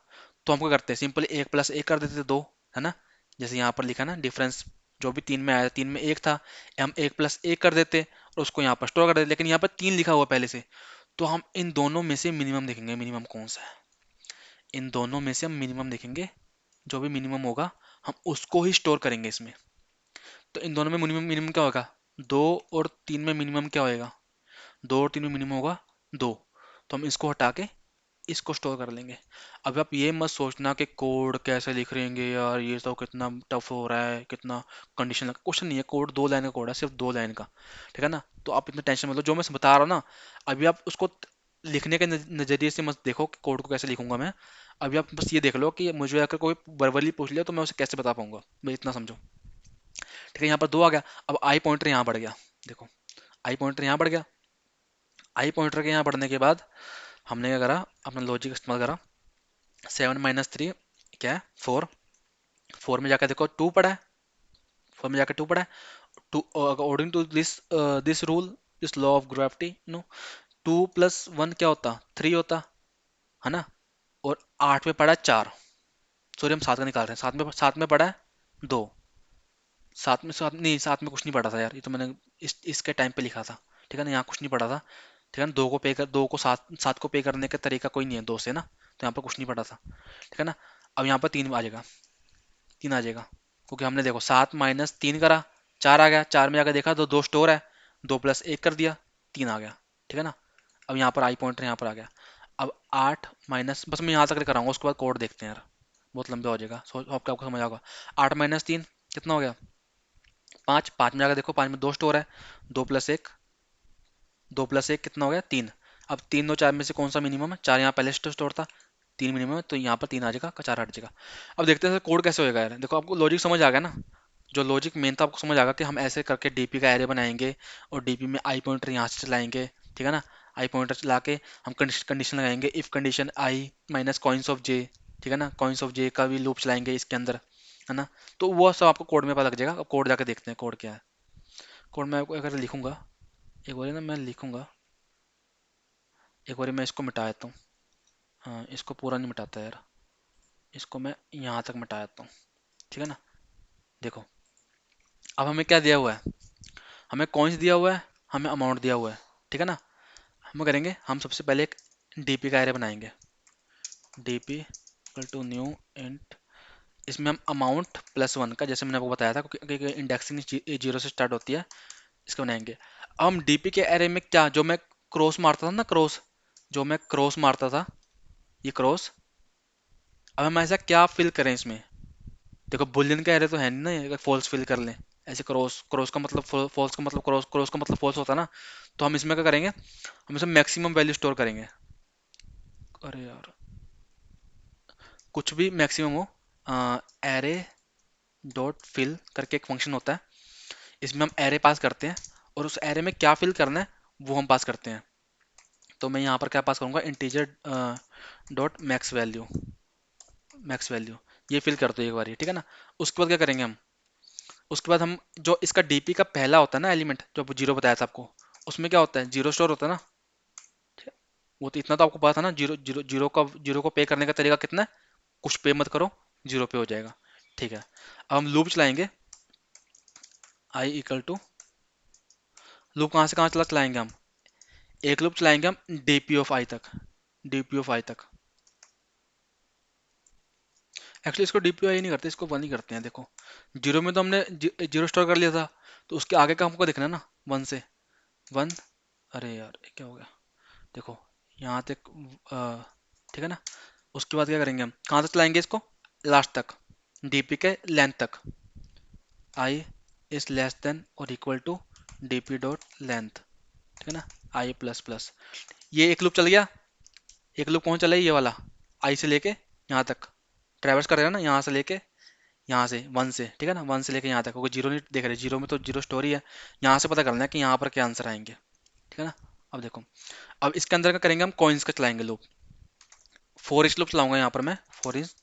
तो हम क्या करते हैं? सिंपली 1 + 1 कर देते 2, है ना। जैसे यहाँ पर लिखा ना डिफरेंस, जो भी 3 में आया, 3 में 1 था, हम 1 + 1 कर देते और उसको यहाँ पर स्टोर कर देते। लेकिन यहाँ पर 3 लिखा हुआ पहले से, तो हम इन दोनों में से मिनिमम देखेंगे। मिनिमम कौन सा है? इन दोनों में से हम मिनिमम देखेंगे, जो भी मिनिमम होगा हम उसको ही स्टोर करेंगे इसमें। तो इन दोनों में मिनिमम मिनिमम क्या होगा? 2 और 3 में मिनिमम क्या होएगा? 2 और 3 में मिनिमम होगा 2, तो हम इसको हटा के इसको स्टोर कर लेंगे। अब आप ये मत सोचना कि कोड कैसे लिख रहेंगे यार, ये तो कितना टफ हो रहा है, कितना कंडीशन। क्वेश्चन नहीं है, कोड 2 लाइन का कोड है, सिर्फ 2 लाइन का, ठीक है ना। तो आप इतना टेंशन मत लो, जो मैं बता रहा हूँ ना, अभी आप उसको लिखने के नजरिए से मत देखो कि कोड को कैसे लिखूंगा मैं। अभी आप बस ये देख लो कि मुझे अगर कोई वर्बली पूछ लिया तो मैं उसे कैसे बता पाऊंगा, मैं इतना समझो, ठीक है। यहाँ पर 2 आ गया, अब आई पॉइंटर यहाँ बढ़ गया। देखो आई पॉइंटर यहाँ बढ़ गया। आई पॉइंटर के यहाँ बढ़ने के बाद हमने क्या करा? अपना लॉजिक इस्तेमाल करा। 7 - 3 क्या है? 4। 4 में जाकर देखो 2 पड़ा है, 4 में जाकर 2 पड़ा है। Two according to this rule, this law of gravity, no, 2 + 1 क्या होता? 3 होता, है ना। और 8 में पड़ा है 4, सॉरी हम 7 का निकाल रहे हैं। 7 में पड़ा है 2। 7 नहीं, 7 में कुछ नहीं पड़ा था यार, ये तो मैंने इसके टाइम पे लिखा था, ठीक है ना। यहाँ कुछ नहीं पड़ा था, ठीक है ना। 2 को 7 7 को पे करने का तरीका कोई नहीं है 2 से ना, तो यहाँ पर कुछ नहीं पड़ा था, ठीक है ना। अब यहाँ पर 3 आ जाएगा, 3 आ जाएगा, क्योंकि हमने देखो 7 - 3 करा, 4 आ गया। 4 में जाकर देखा तो 2 स्टोर है, 2 + 1 कर दिया, 3 आ गया, ठीक है ना। अब यहाँ पर आई पॉइंटर यहाँ पर आ गया। अब 8 माइनस, बस मैं यहाँ तक कराऊंगा, उसके बाद कोड देखते हैं यार, बहुत लंबा हो जाएगा, सो आपको समझ आएगा। 8 - 3 कितना हो गया? 5। 5 में जाकर देखो, 5 में 2 स्टोर है, 2 + 1, 2 + 1 कितना हो गया? 3। अब 3 और 4 में से कौन सा मिनिमम है? 4 यहाँ पहले स्टोर था, 3 मिनिमम है, तो यहाँ पर 3 आ जाएगा, 4 हट जाएगा। अब देखते हैं कोड कैसे होएगा यार। देखो आपको लॉजिक समझ आ गया ना, जो लॉजिक मेन था आपको समझ आएगा कि हम ऐसे करके डीपी का एरे बनाएंगे और डीपी में आई पॉइंटर यहाँ से चलाएंगे, ठीक है ना। आई पॉइंटर चला के हम कंडीशन लगाएंगे, if condition i minus coins of j, ठीक है ना, कॉइन्स ऑफ जे का भी लूप चलाएंगे इसके अंदर, है ना। तो वो सब आपको कोड में पता लग जाएगा। अब कोड जाके देखते हैं कोड क्या है। कोड में आपको अगर लिखूंगा, एक बार ना मैं लिखूंगा, एक बार मैं इसको मिटा देता हूँ। हाँ, इसको पूरा नहीं मिटाता यार, इसको मैं यहाँ तक मिटा देता हूँ, ठीक है ना। देखो अब हमें क्या दिया हुआ है, हमें कॉइन्स दिया हुआ है, हमें अमाउंट दिया हुआ है, ठीक है ना। हम करेंगे, हम सबसे पहले एक डीपी का एरे बनाएंगे, DP equal to new int, इसमें हम अमाउंट प्लस वन का, जैसे मैंने आपको बताया था क्योंकि इंडेक्सिंग जीरो से स्टार्ट होती है, इसको बनाएंगे। अब हम डीपी के एरे में क्या, जो मैं क्रॉस मारता था ना, क्रॉस, जो मैं क्रॉस मारता था, ये क्रॉस, अब हम ऐसा क्या फिल करें इसमें। देखो बुलियन का एरे तो है नहीं ना, फॉल्स फिल कर लें ऐसे। क्रॉस, क्रॉस का मतलब फॉल्स का मतलब क्रॉस, क्रॉस का मतलब फॉल्स होता है ना। तो हम इसमें क्या करेंगे, हम इसमें मैक्सिमम वैल्यू स्टोर करेंगे। अरे यार, कुछ भी मैक्सिमम हो, एरे डॉट फिल करके एक फंक्शन होता है, इसमें हम एरे पास करते हैं और उस एरे में क्या फिल करना है वो हम पास करते हैं। तो मैं यहाँ पर क्या पास करूँगा, integer dot max value, max value ये फिल कर दो एक बार, ठीक है ना। उसके बाद क्या करेंगे हम, उसके बाद हम जो इसका डीपी का पहला होता है ना एलिमेंट, जो जीरो बताया था आपको, उसमें क्या होता है, जीरो स्टोर होता है ना। वो तो इतना तो आपको पता था ना, जीरो जीरो जीरो का, जीरो को पे करने का तरीका कितना है, कुछ पे मत करो, जीरो पे हो जाएगा, ठीक है। अब हम लूप चलाएंगे, आई इक्वल टू, लूप कहाँ से कहाँ चला चलाएंगे हम, एक लूप चलाएंगे हम डीपी ऑफ आई तक, डीपी ऑफ आई तक। एक्चुअली इसको डीपी आई नहीं करते, इसको वन ही करते हैं। देखो जीरो में तो हमने जीरो स्टोर कर लिया था, तो उसके आगे का हमको देखना है ना, वन से, वन, अरे यार ये क्या हो गया, देखो यहाँ तक, ठीक है ना। उसके बाद क्या करेंगे, हम कहाँ तक चलाएंगे इसको, लास्ट तक, डीपी के लेंथ तक, आई इज लेस देन और equal to DP dot length, ठीक है ना, आई प्लस प्लस। ये एक लूप चल गया, एक लूप कौन चला है, ये वाला, आई से लेके यहाँ तक ट्रैवर्स करेगा ना, यहाँ से लेके, यहाँ से वन से, ठीक है ना, वन से लेके यहाँ तक, क्योंकि जीरो नहीं देख रहे, जीरो में तो जीरो स्टोरी है, यहाँ से पता करना है कि यहाँ पर क्या आंसर आएंगे, ठीक है ना। अब देखो, अब इसके अंदर क्या करेंगे, हम कॉइन्स का चलाएंगे लूप, फोर इच लूप चलाऊंगा यहाँ पर मैं, फोर इच,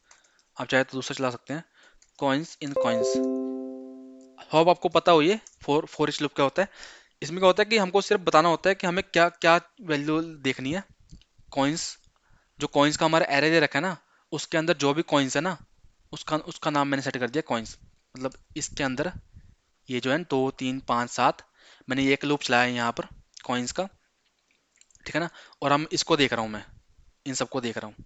आप चाहे तो दूसरा चला सकते हैं, कॉइन्स इन कॉइन्स। अब आपको पता हो ये फोर फोर इच लूप क्या होता है, इसमें क्या होता है कि हमको सिर्फ बताना होता है कि हमें क्या क्या वैल्यू देखनी है, कॉइन्स, जो कॉइन्स का हमारा एरे दे रखा है ना, उसके अंदर जो भी कॉइन्स है ना, उसका उसका नाम मैंने सेट कर दिया कॉइन्स। मतलब इसके अंदर ये जो है दो तीन पाँच सात, मैंने ये एक लूप चलाया है यहाँ पर कॉइन्स का, ठीक है ना। और हम इसको देख रहा हूँ मैं, इन सबको देख रहा हूँ,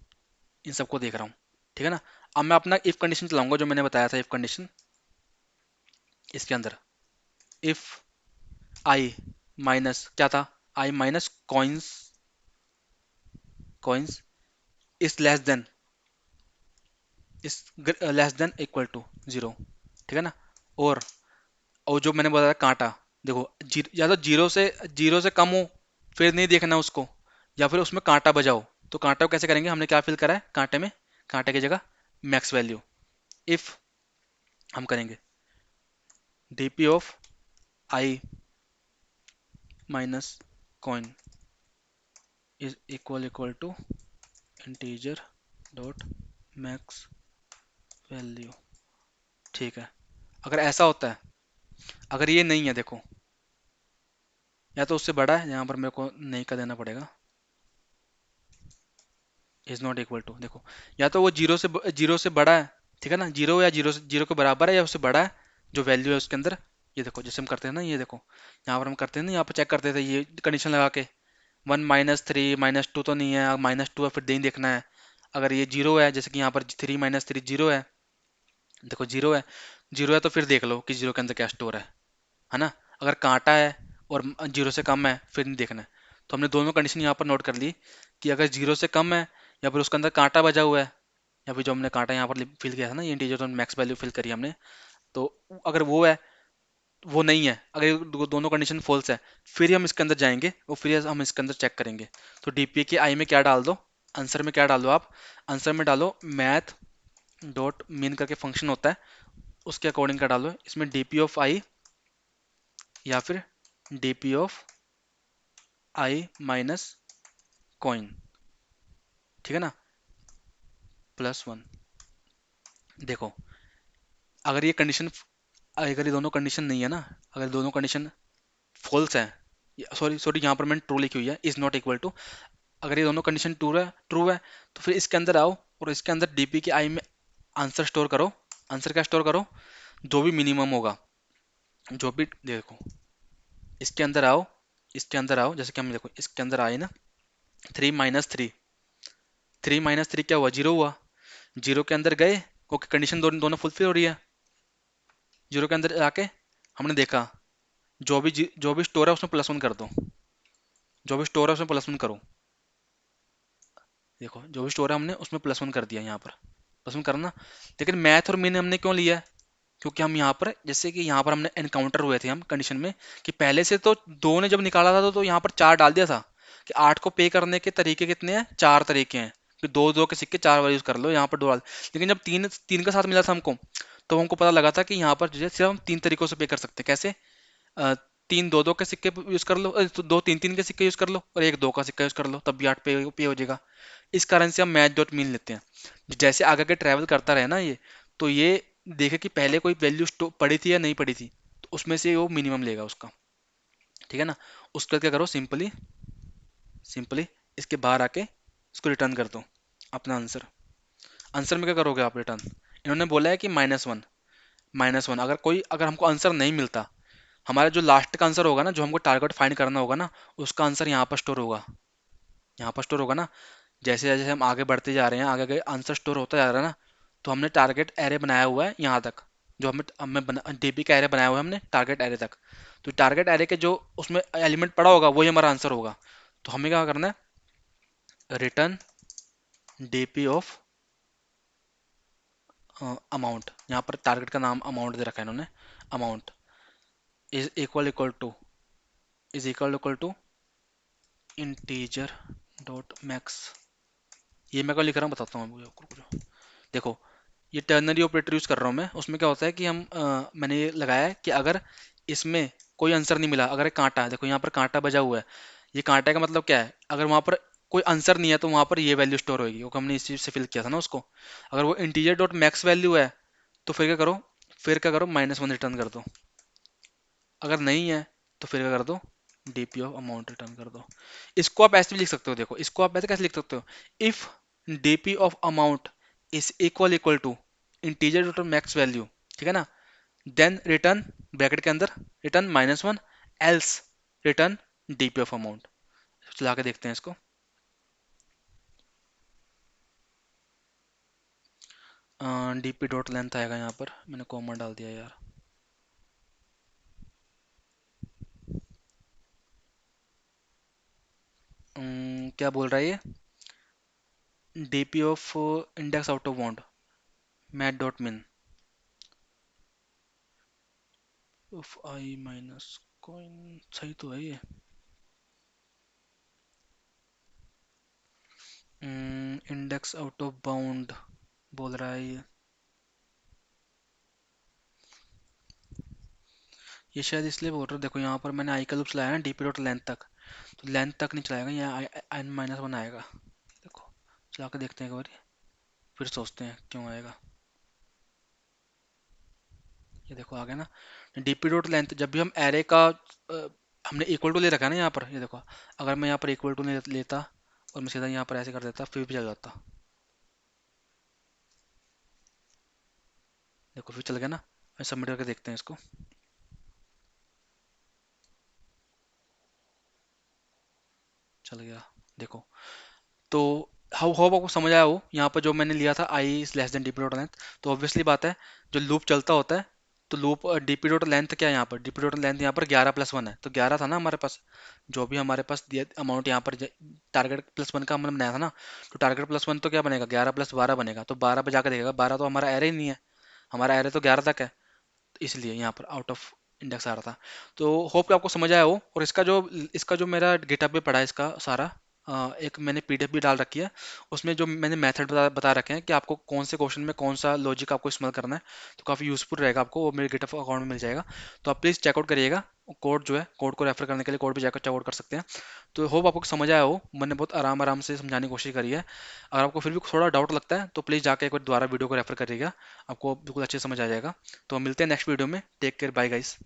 इन सबको देख रहा हूँ, ठीक है ना। अब मैं अपना इफ कंडीशन चलाऊंगा, जो मैंने बताया था इफ कंडीशन, इसके अंदर इफ आई माइनस क्या था, i minus coins, coins is less than, is less than equal to zero, ठीक है ना। और और जो मैंने बताया कांटा, देखो या तो जीरो से कम हो फिर नहीं देखना उसको, या फिर उसमें कांटा बजाओ। तो कांटा को कैसे करेंगे, हमने क्या फिल करा है कांटे में, कांटे की जगह मैक्स वैल्यू, इफ हम करेंगे DP of i minus coin is equal to integer dot max value, ठीक है। अगर ऐसा होता है, अगर ये नहीं है, देखो या तो उससे बड़ा है, यहाँ पर मेरे को नहीं का देना पड़ेगा, इज नॉट इक्वल टू, देखो या तो वो जीरो से बड़ा है, ठीक है ना, जीरो या जीरो के बराबर है या उससे बड़ा है, जो वैल्यू है उसके अंदर। ये देखो जैसे हम करते हैं ना, ये देखो यहाँ पर हम करते हैं ना, यहाँ पर चेक करते थे ये कंडीशन लगा के, one minus three minus two तो नहीं है, माइनस टू है फिर नहीं देखना है। अगर ये जीरो है, जैसे कि यहाँ पर थ्री माइनस थ्री जीरो है, देखो जीरो है, जीरो है तो फिर देख लो कि जीरो के अंदर क्या स्टोर है ना। अगर कांटा है और जीरो से कम है फिर नहीं देखना है। तो हमने दोनों कंडीशन यहाँ पर नोट कर ली कि अगर जीरो से कम है या फिर उसके अंदर कांटा बजा हुआ है, या फिर जो हमने कांटा यहाँ पर फिल किया था ना, ये इंटीजर मैक्स वैल्यू फिल करी हमने, तो अगर वो है, वो नहीं है, अगर ये दोनों कंडीशन फॉल्स है, फिर ही हम इसके अंदर जाएंगे और फिर हम इसके अंदर चेक करेंगे। तो डीपीए के आई में क्या डाल दो, आंसर में क्या डालो आप, आंसर में डालो मैथ डॉट मीन करके फंक्शन होता है, उसके अकॉर्डिंग का डालो, इसमें डीपी ऑफ आई या फिर DP of i minus coin, ठीक है ना, +1। देखो अगर ये कंडीशन, अगर ये दोनों कंडीशन नहीं है ना, अगर दोनों कंडीशन फॉल्स है, सॉरी सॉरी यहाँ पर मैंने ट्रू लिखी हुई है, इज नॉट इक्वल टू, अगर ये दोनों कंडीशन ट्रू है तो फिर इसके अंदर आओ और इसके अंदर डीपी की आई में आंसर स्टोर करो। आंसर क्या स्टोर करो, जो भी मिनिमम होगा, जो भी, देखो इसके अंदर आओ, इसके अंदर आओ, जैसे कि हम देखो इसके अंदर आए ना, 3 - 3, 3 - 3 क्या हुआ, 0 हुआ। 0 के अंदर गए क्योंकि कंडीशन दोनों फुलफिल हो रही है। 0 के अंदर आके हमने देखा जो भी स्टोर है उसमें +1 कर दो, जो भी स्टोर है उसमें +1 करो। देखो जो भी स्टोर है हमने उसमें +1 कर दिया, यहाँ पर +1 करना। लेकिन मैथ और मीन हमने क्यों लिया है, क्योंकि हम यहाँ पर, जैसे कि यहाँ पर हमने एनकाउंटर हुए थे हम कंडीशन में कि पहले से तो 2 ने जब निकाला था तो यहाँ पर 4 डाल दिया था कि 8 को पे करने के तरीके कितने हैं, 4 तरीके हैं कि 2 2 के सिक्के 4 बार यूज कर लो, यहाँ पर 2 डाल। लेकिन जब 3 3 का साथ मिला था हमको, तो हमको पता लगा था कि यहाँ पर जो है सिर्फ हम 3 तरीकों से पे कर सकते हैं। कैसे, अ, 3 2 2 के सिक्के यूज कर लो, तो 2 3 3 के सिक्के यूज कर लो और 1 2 का सिक्का यूज कर लो, तब भी 8 पे हो जाएगा। इस कारण से हम मैच डॉट मीन लेते हैं। जैसे आगे के ट्रैवल करता रहे ना ये, तो ये देखे कि पहले कोई वैल्यू पड़ी थी या नहीं पड़ी थी, तो उसमें से वो मिनिमम लेगा उसका, ठीक है ना। उसके बाद क्या करो, सिंपली सिंपली इसके बाहर आके इसको रिटर्न कर दो अपना आंसर। आंसर में क्या करोगे आप रिटर्न, इन्होंने बोला है कि -1, -1 अगर हमको आंसर नहीं मिलता, हमारा जो लास्ट का आंसर होगा ना, जो हमको टारगेट फाइंड करना होगा ना, उसका आंसर यहाँ पर स्टोर होगा, यहाँ पर स्टोर होगा ना। जैसे जैसे हम आगे बढ़ते जा रहे हैं, आगे आगे आंसर स्टोर होता जा रहा है ना, तो हमने टारगेट एरे बनाया हुआ है यहाँ तक, जो हमें हमें डीपी का एरे बनाया हुआ है हमने टारगेट एरे तक। तो टारगेट एरे के जो उसमें एलिमेंट पड़ा होगा वही हमारा आंसर होगा। तो हमें क्या करना है, रिटर्न डीपी ऑफ अमाउंट, यहाँ पर टारगेट का नाम अमाउंट दे रखा है इन्होंने, amount is equal to integer dot max. ये मैं क्या लिख रहा हूँ बताता हूँ आपको। देखो ये टर्नरी ऑपरेटर यूज कर रहा हूँ मैं, उसमें क्या होता है कि मैंने ये लगाया है कि अगर इसमें कोई आंसर नहीं मिला, अगर एक कांटा है, देखो यहाँ पर कांटा बजा हुआ है, ये कांटे का मतलब क्या है, अगर वहाँ पर कोई आंसर नहीं है तो वहाँ पर ये वैल्यू स्टोर होगी, क्योंकि हमने इस चीज से फिल किया था ना उसको। अगर वो इंटीजर डॉट मैक्स वैल्यू है तो फिर क्या करो -1 रिटर्न कर दो। अगर नहीं है तो फिर क्या कर दो, डीपी ऑफ अमाउंट रिटर्न कर दो। इसको आप ऐसे भी लिख सकते हो, देखो इसको आप ऐसे कैसे लिख सकते हो, if DP of amount is equal to integer dot max value, ठीक है ना, देन रिटर्न ब्रैकेट के अंदर return -1, else return DP of amount. चला के देखते हैं इसको। डीपी डॉट लेंथ आएगा, यहाँ पर मैंने कॉमा डाल दिया यार। क्या बोल रहा है ये, DP of index out of bound math dot मिन ऑफ आई माइनस कॉइन, सही तो है ये। इंडेक्स आउट ऑफ बाउंड बोल रहा है ये शायद इसलिए बोल रहा हूँ। देखो यहाँ पर मैंने आई का लूप चलाया ना डीपी डॉट लेंथ तक, तो लेंथ तक नहीं चलाएगा, ये n-1 आएगा। देखो चला के देखते हैं एक बार, फिर सोचते हैं क्यों आएगा। ये देखो आ गया ना, डीपी डॉट लेंथ, जब भी हम एरे का हमने इक्वल टू ले रखा है ना यहाँ पर, ये देखो अगर मैं यहाँ पर इक्वल टू लेता और मैं सीधा यहाँ पर ऐसे कर देता फिर भी चल जाता। देखो फिर चल गया ना। सबमिट करके देखते हैं इसको। चल गया, देखो। तो हाउ हाउ आपको समझ आया हो यहाँ पर जो मैंने लिया था i is less than DP dot length. तो ऑब्वियसली बात है, जो लूप चलता होता है, तो लूप डीपी डॉट लेंथ क्या है, यहाँ पर डीपी डॉट लेंथ यहाँ पर 11+1 है, तो 11 था ना हमारे पास, जो भी हमारे पास दिया अमाउंट यहाँ पर टारगेट +1 का हमने बनाया था ना, तो टारगेट +1 तो क्या बनेगा, 11+12 बनेगा, तो 12 पे जाकर देखेगा, 12 तो हमारा एरे ही नहीं है, हमारा एरे तो 11 तक है, तो इसलिए यहाँ पर आउट ऑफ इंडेक्स आ रहा था। तो होप कि आपको समझ आया हो। और इसका जो मेरा गिटहब पे पड़ा है इसका सारा एक मैंने पीडीएफ भी डाल रखी है, उसमें जो मैंने मेथड बता रखे हैं कि आपको कौन से क्वेश्चन में कौन सा लॉजिक आपको इस्तेमाल करना है, तो काफ़ी यूज़फुल रहेगा आपको, वो मेरे गिटहब अकाउंट में मिल जाएगा। तो आप प्लीज़ चेकआउट करिएगा। कोड जो है, कोड को रेफर करने के लिए कोड पे जाकर चेकआउट कर सकते हैं। तो होप आपको समझ आया हो, मैंने बहुत आराम आराम से समझाने की कोशिश करी है। अगर आपको फिर भी थोड़ा डाउट लगता है तो प्लीज़ जाकर एक बार दोबारा वीडियो को रेफर करिएगा, आपको बिल्कुल अच्छे से समझ आ जाएगा। तो मिलते हैं नेक्स्ट वीडियो में। Take care, bye guys.